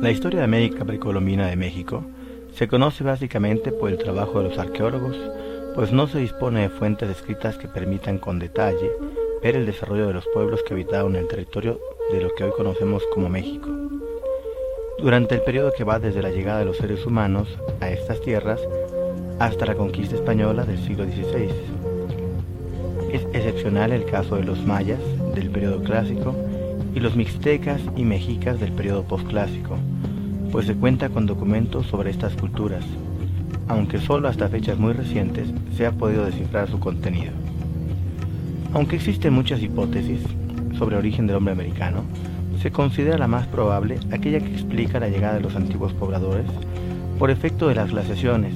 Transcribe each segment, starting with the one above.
La historia de América precolombina de México se conoce básicamente por el trabajo de los arqueólogos, pues no se dispone de fuentes escritas que permitan con detalle ver el desarrollo de los pueblos que habitaron el territorio de lo que hoy conocemos como México. Durante el periodo que va desde la llegada de los seres humanos a estas tierras hasta la conquista española del siglo XVI. Es excepcional el caso de los mayas del periodo clásico y los mixtecas y mexicas del periodo posclásico, pues se cuenta con documentos sobre estas culturas, aunque solo hasta fechas muy recientes se ha podido descifrar su contenido. Aunque existen muchas hipótesis sobre el origen del hombre americano, se considera la más probable aquella que explica la llegada de los antiguos pobladores por efecto de las glaciaciones.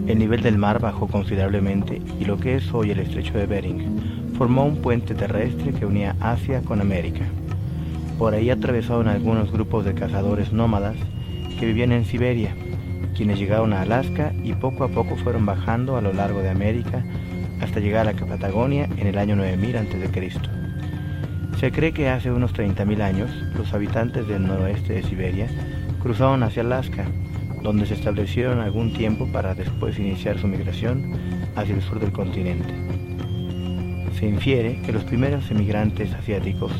El nivel del mar bajó considerablemente y lo que es hoy el estrecho de Bering formó un puente terrestre que unía Asia con América. Por ahí atravesaron algunos grupos de cazadores nómadas que vivían en Siberia, quienes llegaron a Alaska y poco a poco fueron bajando a lo largo de América hasta llegar a la Patagonia en el año 9000 a.C. Se cree que hace unos 30.000 años los habitantes del noroeste de Siberia cruzaron hacia Alaska, donde se establecieron algún tiempo para después iniciar su migración hacia el sur del continente. Se infiere que los primeros emigrantes asiáticos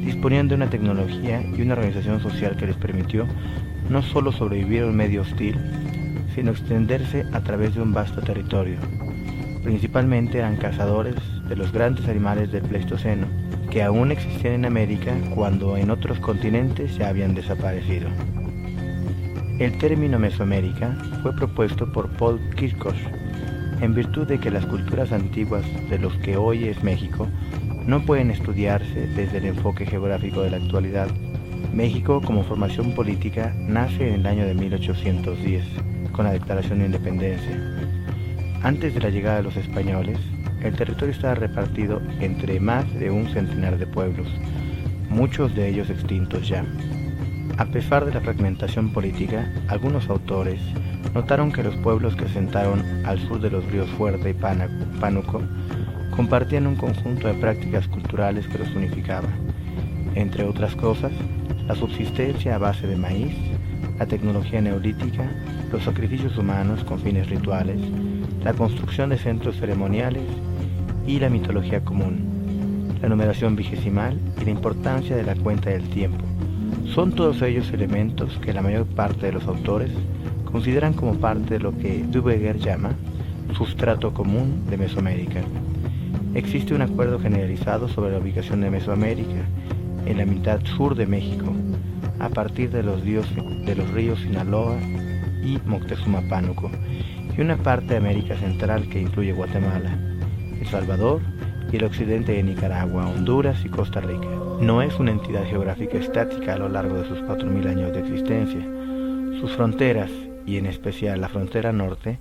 disponían de una tecnología y una organización social que les permitió no solo sobrevivir a un medio hostil, sino extenderse a través de un vasto territorio. Principalmente eran cazadores de los grandes animales del Pleistoceno, que aún existían en América cuando en otros continentes ya habían desaparecido. El término Mesoamérica fue propuesto por Paul Kirchhoff, en virtud de que las culturas antiguas de los que hoy es México no pueden estudiarse desde el enfoque geográfico de la actualidad. México, como formación política, nace en el año de 1810, con la Declaración de Independencia. Antes de la llegada de los españoles, el territorio estaba repartido entre más de un centenar de pueblos, muchos de ellos extintos ya. A pesar de la fragmentación política, algunos autores notaron que los pueblos que se asentaron al sur de los ríos Fuerte y Pánuco compartían un conjunto de prácticas culturales que los unificaba. Entre otras cosas, la subsistencia a base de maíz, la tecnología neolítica, los sacrificios humanos con fines rituales, la construcción de centros ceremoniales y la mitología común, la numeración vigesimal y la importancia de la cuenta del tiempo. Son todos ellos elementos que la mayor parte de los autores consideran como parte de lo que Duverger llama sustrato común de Mesoamérica. Existe un acuerdo generalizado sobre la ubicación de Mesoamérica en la mitad sur de México, a partir de los ríos Sinaloa y Moctezuma Pánuco, y una parte de América Central que incluye Guatemala, El Salvador y el occidente de Nicaragua, Honduras y Costa Rica. No es una entidad geográfica estática a lo largo de sus 4.000 años de existencia. Sus fronteras, y en especial la frontera norte,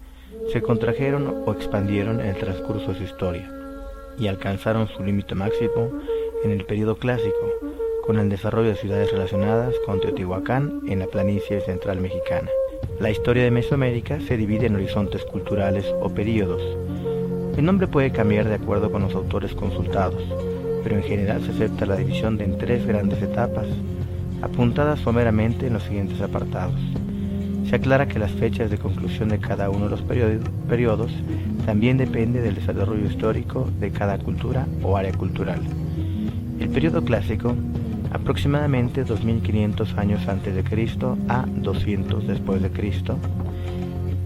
se contrajeron o expandieron en el transcurso de su historia, y alcanzaron su límite máximo en el período clásico, con el desarrollo de ciudades relacionadas con Teotihuacán en la planicie central mexicana. La historia de Mesoamérica se divide en horizontes culturales o períodos. El nombre puede cambiar de acuerdo con los autores consultados, pero en general se acepta la división en tres grandes etapas, apuntadas someramente en los siguientes apartados. Se aclara que las fechas de conclusión de cada uno de los periodos también depende del desarrollo histórico de cada cultura o área cultural. El periodo clásico, aproximadamente 2500 años antes de Cristo a 200 después de Cristo,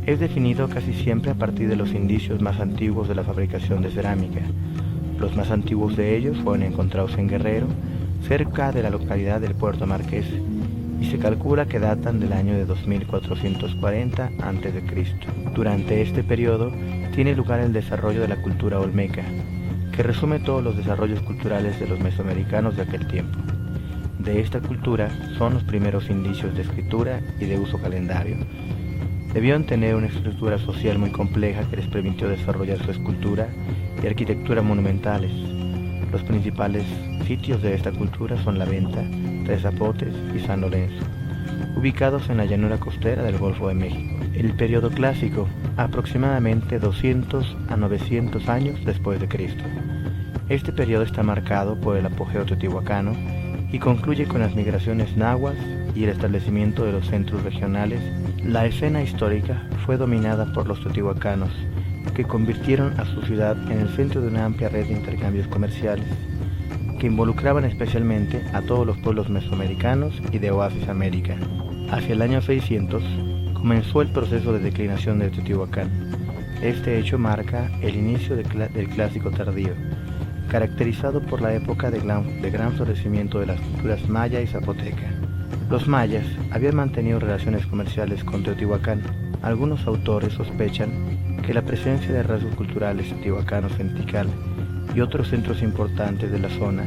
es definido casi siempre a partir de los indicios más antiguos de la fabricación de cerámica. Los más antiguos de ellos fueron encontrados en Guerrero, cerca de la localidad del Puerto Marqués, y se calcula que datan del año de 2440 a.C. Durante este periodo tiene lugar el desarrollo de la cultura olmeca, que resume todos los desarrollos culturales de los mesoamericanos de aquel tiempo. De esta cultura son los primeros indicios de escritura y de uso calendario. Debieron tener una estructura social muy compleja que les permitió desarrollar su escultura y arquitectura monumentales. Los principales sitios de esta cultura son La Venta, Tres Zapotes y San Lorenzo, ubicados en la llanura costera del Golfo de México. El periodo clásico, aproximadamente 200 a 900 años después de Cristo. Este periodo está marcado por el apogeo teotihuacano y concluye con las migraciones nahuas y el establecimiento de los centros regionales. La escena histórica fue dominada por los teotihuacanos, que convirtieron a su ciudad en el centro de una amplia red de intercambios comerciales, que involucraban especialmente a todos los pueblos mesoamericanos y de Oasis América. Hacia el año 600 comenzó el proceso de declinación de Teotihuacán. Este hecho marca el inicio del Clásico tardío, caracterizado por la época de gran florecimiento de las culturas maya y zapoteca. Los mayas habían mantenido relaciones comerciales con Teotihuacán. Algunos autores sospechan que la presencia de rasgos culturales teotihuacanos en Tikal y otros centros importantes de la zona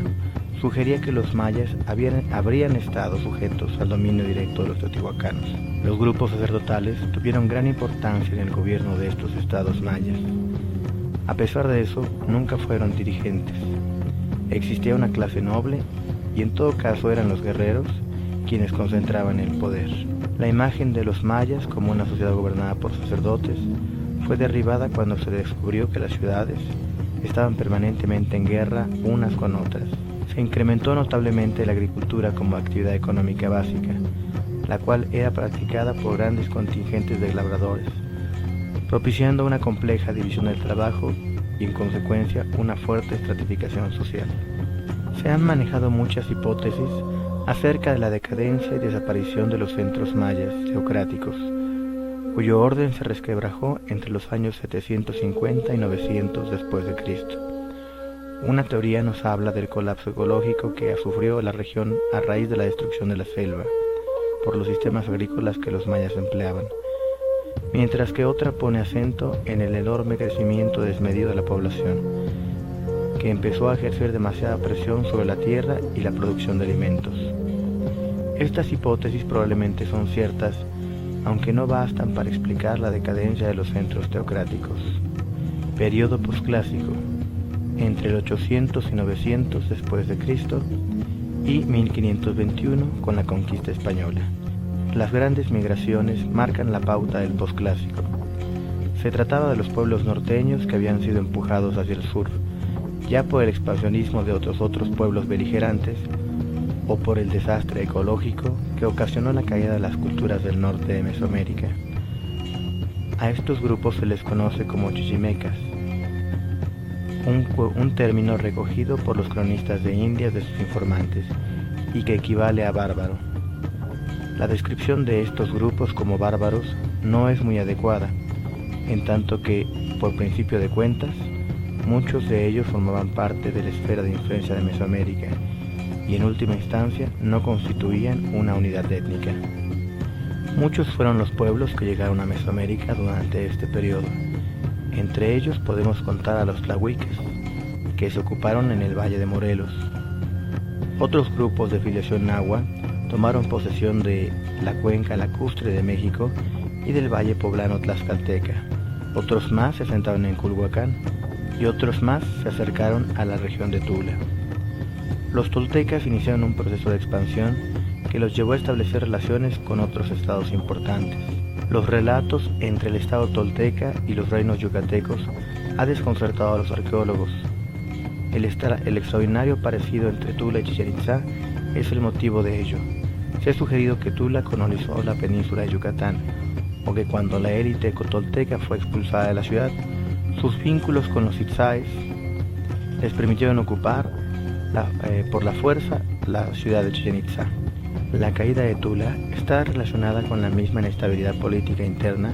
sugería que los mayas habrían estado sujetos al dominio directo de los teotihuacanos. Los grupos sacerdotales tuvieron gran importancia en el gobierno de estos estados mayas. A pesar de eso, nunca fueron dirigentes. Existía una clase noble y en todo caso eran los guerreros quienes concentraban el poder. La imagen de los mayas como una sociedad gobernada por sacerdotes fue derribada cuando se descubrió que las ciudades estaban permanentemente en guerra unas con otras. Se incrementó notablemente la agricultura como actividad económica básica, la cual era practicada por grandes contingentes de labradores, propiciando una compleja división del trabajo y en consecuencia una fuerte estratificación social. Se han manejado muchas hipótesis acerca de la decadencia y desaparición de los centros mayas teocráticos, cuyo orden se resquebrajó entre los años 750 y 900 después de Cristo. Una teoría nos habla del colapso ecológico que sufrió la región a raíz de la destrucción de la selva por los sistemas agrícolas que los mayas empleaban, mientras que otra pone acento en el enorme crecimiento desmedido de la población, que empezó a ejercer demasiada presión sobre la tierra y la producción de alimentos. Estas hipótesis probablemente son ciertas, aunque no bastan para explicar la decadencia de los centros teocráticos. Periodo posclásico, entre el 800 y 900 después de Cristo y 1521 con la conquista española. Las grandes migraciones marcan la pauta del posclásico. Se trataba de los pueblos norteños que habían sido empujados hacia el sur, ya por el expansionismo de otros pueblos beligerantes o por el desastre ecológico que ocasionó la caída de las culturas del norte de Mesoamérica. A estos grupos se les conoce como chichimecas, un término recogido por los cronistas de Indias de sus informantes y que equivale a bárbaro. La descripción de estos grupos como bárbaros no es muy adecuada, en tanto que, por principio de cuentas, muchos de ellos formaban parte de la esfera de influencia de Mesoamérica y en última instancia no constituían una unidad étnica. Muchos fueron los pueblos que llegaron a Mesoamérica durante este periodo. Entre ellos podemos contar a los tlahuicas, que se ocuparon en el Valle de Morelos. Otros grupos de filiación nahua tomaron posesión de la cuenca lacustre de México y del Valle Poblano Tlaxcalteca. Otros más se asentaron en Culhuacán y otros más se acercaron a la región de Tula. Los toltecas iniciaron un proceso de expansión que los llevó a establecer relaciones con otros estados importantes. Los relatos entre el estado tolteca y los reinos yucatecos ha desconcertado a los arqueólogos. El extraordinario parecido entre Tula y Chichén Itzá es el motivo de ello. Se ha sugerido que Tula colonizó la península de Yucatán, o que cuando la élite tolteca fue expulsada de la ciudad, sus vínculos con los itzáes les permitieron ocupar por la fuerza la ciudad de Chichén Itzá. La caída de Tula está relacionada con la misma inestabilidad política interna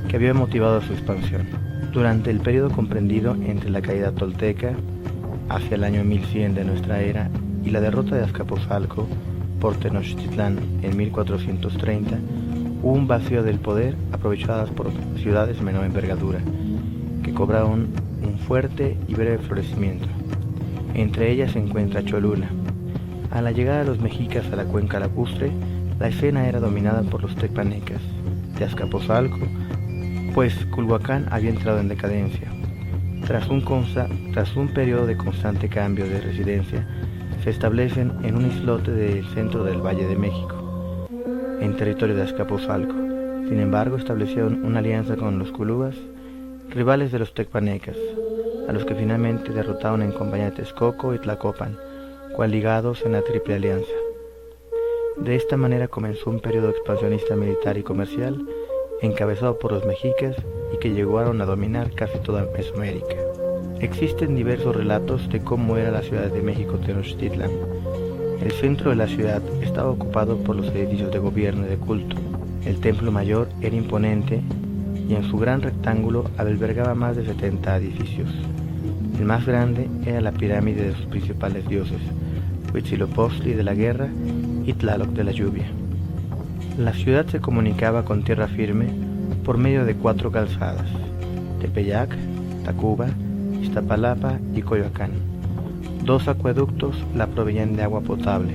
que había motivado su expansión. Durante el periodo comprendido entre la caída tolteca, hacia el año 1100 de nuestra era, y la derrota de Azcapotzalco por Tenochtitlán en 1430, hubo un vacío del poder aprovechadas por ciudades de menor envergadura, que cobraron un fuerte y breve florecimiento. Entre ellas se encuentra Cholula. A la llegada de los mexicas a la cuenca lacustre, la escena era dominada por los tepanecas de Azcapotzalco, pues Culhuacán había entrado en decadencia. Tras un periodo de constante cambio de residencia, se establecen en un islote del centro del Valle de México, en territorio de Azcapotzalco. Sin embargo, establecieron una alianza con los culúas, rivales de los tepanecas, a los que finalmente derrotaron en compañía de Texcoco y Tlacopan, coaligados en la Triple Alianza. De esta manera comenzó un periodo expansionista militar y comercial encabezado por los mexicas y que llegaron a dominar casi toda Mesoamérica. Existen diversos relatos de cómo era la Ciudad de México Tenochtitlan. El centro de la ciudad estaba ocupado por los edificios de gobierno y de culto. El templo mayor era imponente y en su gran rectángulo albergaba más de 70 edificios. El más grande era la pirámide de sus principales dioses, Huitzilopochtli de la guerra y Tlaloc de la lluvia. La ciudad se comunicaba con tierra firme por medio de 4 calzadas: Tepeyac, Tacuba, Iztapalapa y Coyoacán. 2 acueductos la proveían de agua potable.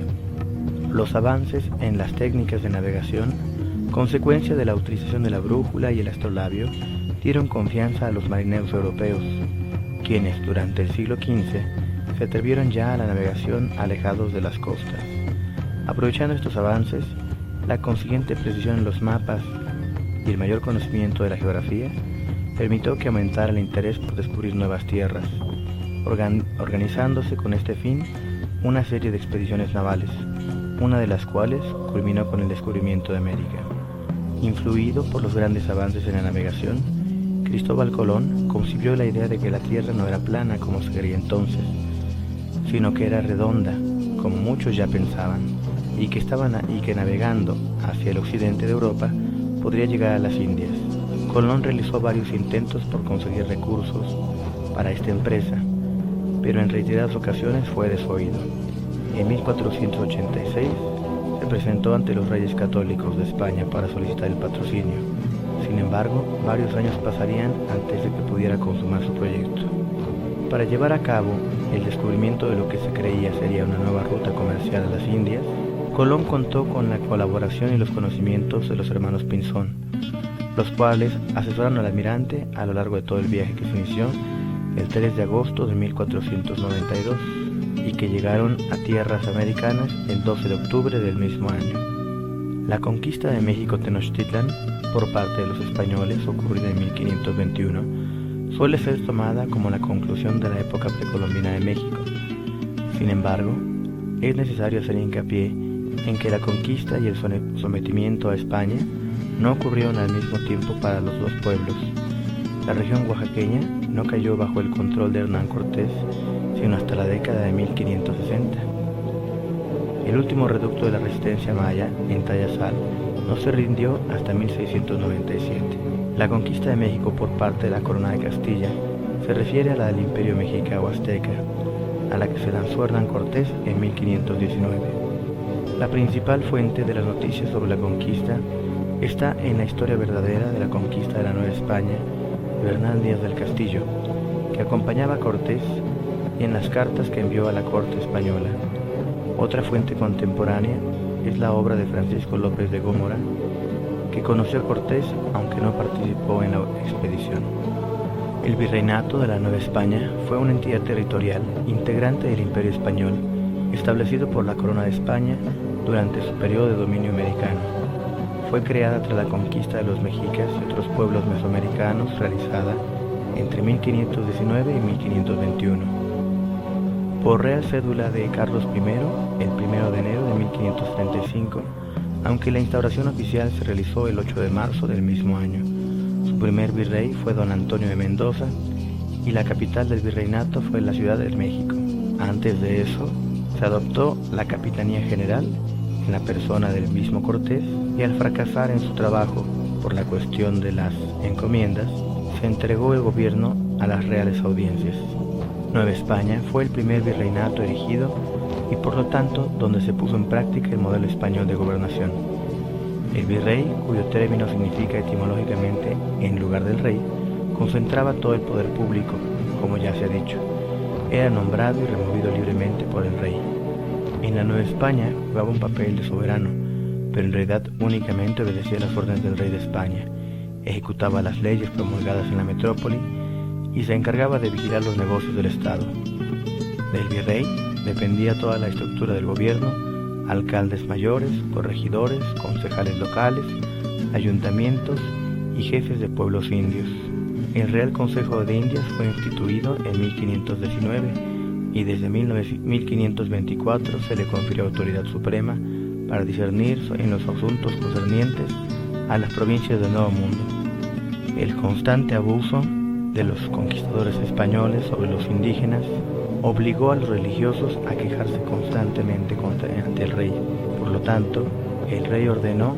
Los avances en las técnicas de navegación, consecuencia de la utilización de la brújula y el astrolabio, dieron confianza a los marineros europeos, quienes durante el siglo XV se atrevieron ya a la navegación alejados de las costas. Aprovechando estos avances, la consiguiente precisión en los mapas y el mayor conocimiento de la geografía permitió que aumentara el interés por descubrir nuevas tierras, organizándose con este fin una serie de expediciones navales, una de las cuales culminó con el descubrimiento de América. Influido por los grandes avances en la navegación, Cristóbal Colón concibió la idea de que la tierra no era plana como se creía entonces, sino que era redonda, como muchos ya pensaban, y que navegando hacia el occidente de Europa podría llegar a las Indias. Colón realizó varios intentos por conseguir recursos para esta empresa, pero en reiteradas ocasiones fue desoído. En 1486 se presentó ante los reyes católicos de España para solicitar el patrocinio. Sin embargo, varios años pasarían antes de que pudiera consumar su proyecto. Para llevar a cabo el descubrimiento de lo que se creía sería una nueva ruta comercial a las Indias, Colón contó con la colaboración y los conocimientos de los hermanos Pinzón, los cuales asesoraron al almirante a lo largo de todo el viaje que se inició el 3 de agosto de 1492 y que llegaron a tierras americanas el 12 de octubre del mismo año. La conquista de México Tenochtitlan por parte de los españoles, ocurrida en 1521, suele ser tomada como la conclusión de la época precolombina de México. Sin embargo, es necesario hacer hincapié en que la conquista y el sometimiento a España no ocurrieron al mismo tiempo para los dos pueblos. La región oaxaqueña no cayó bajo el control de Hernán Cortés sino hasta la década de 1560. El último reducto de la resistencia maya, en Tayasal, no se rindió hasta 1697. La conquista de México por parte de la Corona de Castilla se refiere a la del Imperio Mexica o Azteca, a la que se lanzó Hernán Cortés en 1519. La principal fuente de las noticias sobre la conquista está en la historia verdadera de la conquista de la Nueva España de Bernal Díaz del Castillo, que acompañaba a Cortés, y en las cartas que envió a la corte española. Otra fuente contemporánea es la obra de Francisco López de Gómora, que conoció a Cortés aunque no participó en la expedición. El virreinato de la Nueva España fue una entidad territorial integrante del Imperio Español, establecido por la Corona de España durante su periodo de dominio americano. Fue creada tras la conquista de los mexicas y otros pueblos mesoamericanos realizada entre 1519 y 1521. Por real cédula de Carlos I, el 1 de enero de 1535, aunque la instauración oficial se realizó el 8 de marzo del mismo año. Su primer virrey fue don Antonio de Mendoza y la capital del virreinato fue la Ciudad de México. Antes de eso, se adoptó la Capitanía General en la persona del mismo Cortés y al fracasar en su trabajo por la cuestión de las encomiendas, se entregó el gobierno a las reales audiencias. Nueva España fue el primer virreinato erigido y por lo tanto donde se puso en práctica el modelo español de gobernación. El virrey, cuyo término significa etimológicamente en lugar del rey, concentraba todo el poder público, como ya se ha dicho. Era nombrado y removido libremente por el rey. En la Nueva España jugaba un papel de soberano, pero en realidad únicamente obedecía las órdenes del rey de España, ejecutaba las leyes promulgadas en la metrópoli y se encargaba de vigilar los negocios del Estado. Del virrey dependía toda la estructura del gobierno, alcaldes mayores, corregidores, concejales locales, ayuntamientos y jefes de pueblos indios. El Real Consejo de Indias fue instituido en 1519 y desde 1524 se le confirió autoridad suprema para discernir en los asuntos concernientes a las provincias del Nuevo Mundo. El constante abuso de los conquistadores españoles sobre los indígenas obligó a los religiosos a quejarse constantemente ante el rey. Por lo tanto, el rey ordenó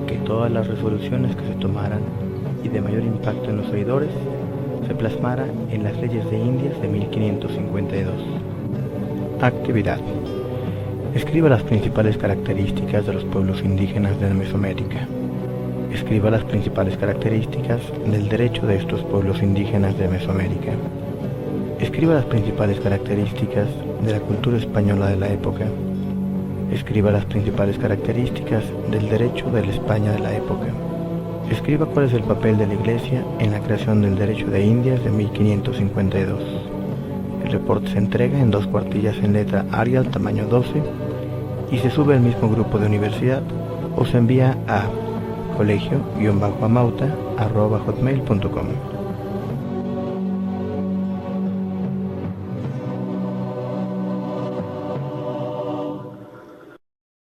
que todas las resoluciones que se tomaran y de mayor impacto en los oidores se plasmara en las leyes de Indias de 1552. Actividad. Escriba las principales características de los pueblos indígenas de Mesoamérica. Escriba las principales características del derecho de estos pueblos indígenas de Mesoamérica. Escriba las principales características de la cultura española de la época. Escriba las principales características del derecho de la España de la época. Escriba cuál es el papel de la Iglesia en la creación del derecho de Indias de 1552. El reporte se entrega en 2 cuartillas en letra Arial tamaño 12 y se sube al mismo grupo de universidad o se envía a colegio-amauta@hotmail.com.